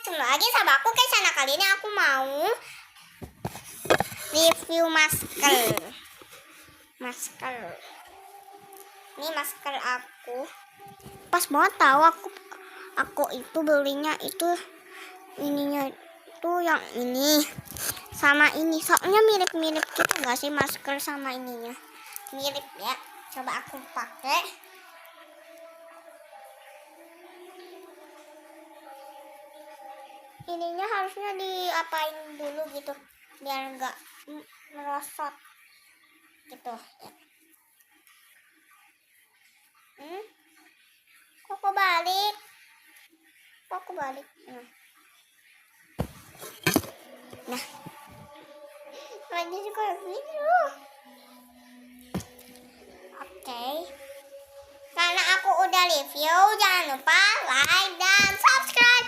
Ketemu lagi sama aku guys. Anak kali ini aku mau review masker. Ini masker aku. Pas banget tahu aku itu belinya itu ininya itu yang ini sama ini. Soalnya mirip-mirip gitu enggak sih masker sama ininya? Mirip ya. Coba aku pakai. Ininya harusnya diapain dulu gitu biar enggak merosot gitu ya. Kok balik nah lagi juga video. Oke, karena aku udah review, jangan lupa like dan subscribe.